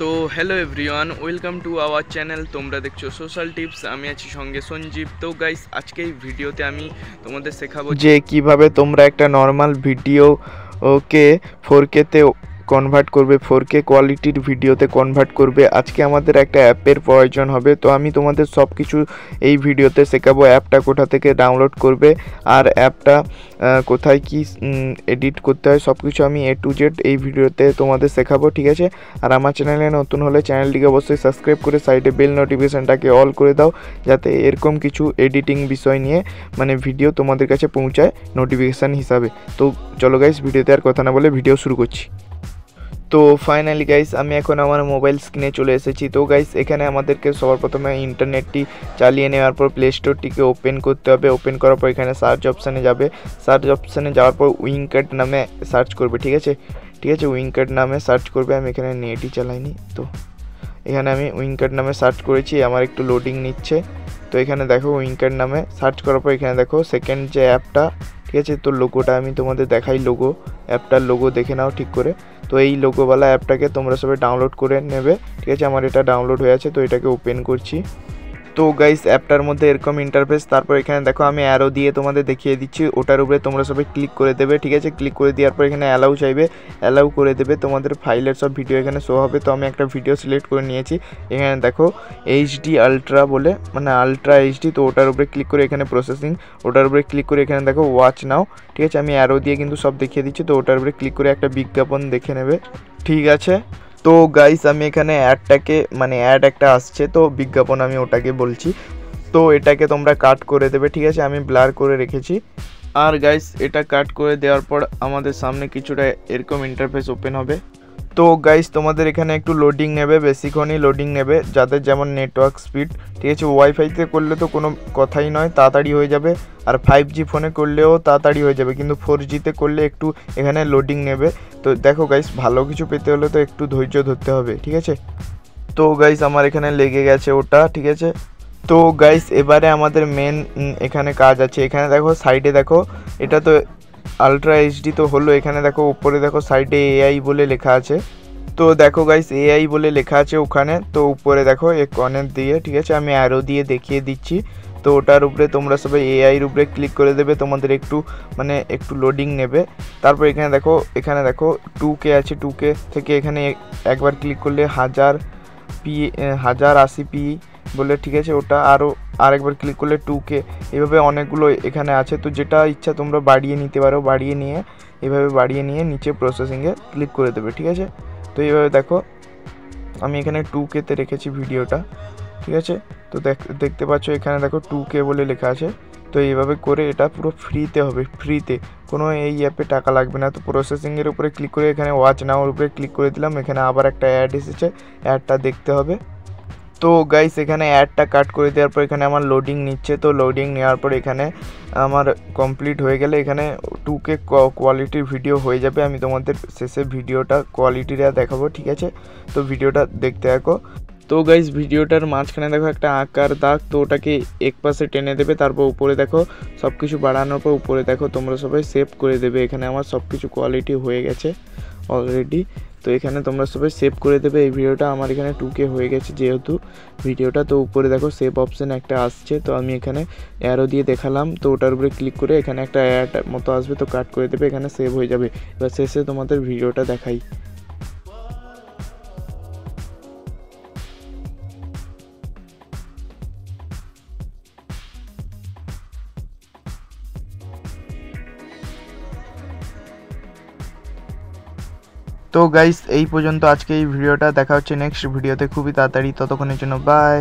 তো hello everyone, welcome to our channel. তোমরা দেখছো সোশ্যাল টিপস। আমি আছি সঙ্গে সঞ্জীব। তো গাইস, আজকে এই ভিডিওতে আমি তোমাদের শেখাবো যে কিভাবে তোমরা একটা নর্মাল ভিডিও ওকে 4K তে কনভার্ট করবে, 4K কোয়ালিটির ভিডিওতে কনভার্ট করবে। আজকে আমাদের একটা অ্যাপের প্রয়োজন হবে, তো আমি তোমাদের সব কিছু এই ভিডিওতে শেখাবো। অ্যাপটা কোথা থেকে ডাউনলোড করবে আর অ্যাপটা কোথায় কি এডিট করতে হয়, সব কিছু আমি A to Z এই ভিডিওতে তোমাদের শেখাবো, ঠিক আছে? আর আমার চ্যানেলে নতুন হলে চ্যানেলটিকে অবশ্যই সাবস্ক্রাইব করে সাইডে বেল নোটিফিকেশানটাকে অল করে দাও, যাতে এরকম কিছু এডিটিং বিষয় নিয়ে ভিডিও তোমাদের কাছে পৌঁছায় নোটিফিকেশান হিসাবে। তো চলো গাইস, ভিডিওতে আর কথা না বলে ভিডিও শুরু করছি। তো ফাইনালি গাইস, আমি এখন আমার মোবাইল স্ক্রিনে চলে এসেছি। তো গাইস, এখানে আমাদেরকে সবার প্রথমে ইন্টারনেটটি চালিয়ে নেওয়ার পর প্লে স্টোরটিকে ওপেন করতে হবে। ওপেন করার পর এখানে সার্চ অপশানে যাবে। সার্চ অপশানে যাওয়ার পর উইঙ্কাট নামে সার্চ করবে, ঠিক আছে? উইঙ্কাট নামে সার্চ করবে। আমি এখানে নেটই চালাইনি, তো এখানে আমি উইঙ্কাট নামে সার্চ করেছি। আমার একটু লোডিং নিচ্ছে। তো এখানে দেখো উইঙ্কাট নামে সার্চ করার পর এখানে দেখো সেকেন্ড যে অ্যাপটা, ঠিক আছে? তো লোগোটা আমি তোমাদের দেখাই, অ্যাপটার লোগো দেখে নাও ঠিক করে। তো এই লোগোওয়ালা অ্যাপটাকে তোমরা সবাই ডাউনলোড করে নেবে, ঠিক আছে? আমার এটা ডাউনলোড হয়ে আছে, তো এটাকে ওপেন করছি। তো গাইস, অ্যাপটার মধ্যে এরকম ইন্টারফেস। তারপর এখানে দেখো আমি অ্যারো দিয়ে তোমাদের দেখিয়ে দিচ্ছি, ওটার উপরে তোমরা সবাই ক্লিক করে দেবে, ঠিক আছে? ক্লিক করে দেওয়ার পর এখানে অ্যালাউ চাইবে, অ্যালাউ করে দেবে। তোমাদের ফাইলের সব ভিডিও এখানে শো হবে। তো আমি একটা ভিডিও সিলেক্ট করে নিয়েছি। এখানে দেখো HD আলট্রা বলে, আলট্রা HD। তো ওটার উপরে ক্লিক করে এখানে প্রসেসিং, ওটার উপরে ক্লিক করে এখানে দেখো ওয়াচ নাও, ঠিক আছে? আমি অ্যারো দিয়ে কিন্তু সব দেখিয়ে দিচ্ছি। তো ওটার উপরে ক্লিক করে একটা বিজ্ঞাপন দেখে নেবে, ঠিক আছে? তো গাইস, আমি এখানে অ্যাডটাকে অ্যাড একটা আসছে, তো বিজ্ঞাপন আমি ওটাকে বলছি। তো এটাকে তোমরা কাট করে দেবে, ঠিক আছে? আমি ব্লার করে রেখেছি। আর গাইস, এটা কাট করে দেওয়ার পর আমাদের সামনে কিছুটা এরকম ইন্টারফেস ওপেন হবে। তো গাইস, তোমাদের এখানে একটু লোডিং নেবে, বেশিক্ষণই লোডিং নেবে, যাদের যেমন নেটওয়ার্ক স্পিড, ঠিক আছে? ওয়াইফাইতে করলে তো কোনো কথাই নয়, তাড়াতাড়ি হয়ে যাবে। আর 5G ফোনে করলেও তাড়াতাড়ি হয়ে যাবে, কিন্তু 4Gতে করলে একটু এখানে লোডিং নেবে। তো দেখো গাইস, ভালো কিছু পেতে হলে তো একটু ধৈর্য ধরতে হবে, ঠিক আছে? তো গাইস, আমার এখানে লেগে গেছে ওটা, ঠিক আছে? তো গাইস, এবারে আমাদের মেন এখানে কাজ আছে। এখানে দেখো সাইডে দেখো, এটা তো আলট্রা HD তো হলো। এখানে দেখো উপরে দেখো সাইডে AI বলে লেখা আছে। তো দেখো গাইস, AI বলে লেখা আছে ওখানে। তো উপরে দেখো এক কর্নার দিয়ে, ঠিক আছে? আমি অ্যারো দিয়ে দেখিয়ে দিচ্ছি। তো ওটার উপরে তোমরা সবাই AI এর উপরে ক্লিক করে দেবে। তোমাদের একটু লোডিং নেবে। তারপর এখানে দেখো 2K আছে। 2K থেকে এখানে একবার ক্লিক করলে 1080p বলে, ঠিক আছে? ওটা আরেকবার ক্লিক করলে 2K। এভাবে অনেকগুলো এখানে আছে। তো যেটা ইচ্ছা তোমরা বাড়িয়ে নিতে পারো, বাড়িয়ে নিয়ে নিচে প্রসেসিংয়ে ক্লিক করে দেবে, ঠিক আছে? তো এইভাবে দেখো আমি এখানে 2K-তে রেখেছি ভিডিওটা, ঠিক আছে? তো দেখতে পাচ্ছ এখানে দেখো 2K বলে লেখা আছে। তো এইভাবে করে এটা পুরো ফ্রিতে হবে, ফ্রিতে, কোনো এই অ্যাপে টাকা লাগবে না। তো প্রসেসিংয়ের উপরে ক্লিক করে এখানে ওয়াচ নাওর উপরে ক্লিক করে দিলাম। এখানে আবার একটা অ্যাড এসেছে, অ্যাডটা দেখতে হবে। তো গাইস, এখানে অ্যাডটা কাট করে দেওয়ার পর এখানে আমার লোডিং নিচ্ছে। তো লোডিং নেওয়ার পর এখানে আমার কমপ্লিট হয়ে গেলে এখানে 2K কোয়ালিটির ভিডিও হয়ে যাবে। আমি তোমাদের শেষে ভিডিওটা কোয়ালিটিটা দেখাবো, ঠিক আছে? তো ভিডিওটা দেখতে থাকো। তো গাইস, ভিডিওটার মাঝখানে দেখো একটা আঁকার দাগ, তো ওটাকে এক পাশে টেনে দেবে। তারপর উপরে দেখো সব কিছু বাড়ানোর পর উপরে দেখো তোমরা সবাই সেভ করে দেবে। এখানে আমার সব কিছু কোয়ালিটি হয়ে গেছে অলরেডি। তো এখানে তোমরা সবাই সেভ করে দেবে। এই ভিডিওটা আমার এখানে 2K হয়ে গেছে যেহেতু ভিডিওটা। তো উপরে দেখো সেভ অপশান একটা আসছে। তো আমি এখানে অ্যারো দিয়ে দেখালাম। তো ওটার উপরে ক্লিক করে এখানে একটা অ্যাড মতো আসবে, তো কাট করে দেবে। এখানে সেভ হয়ে যাবে। এবার শেষে তোমাদের ভিডিওটা দেখাই। তো গাইস, এই পর্যন্ত আজকে এই ভিডিওটা। দেখা হচ্ছে নেক্সট ভিডিওতে খুবই তাড়াতাড়ি। ততক্ষণের জন্য বাই।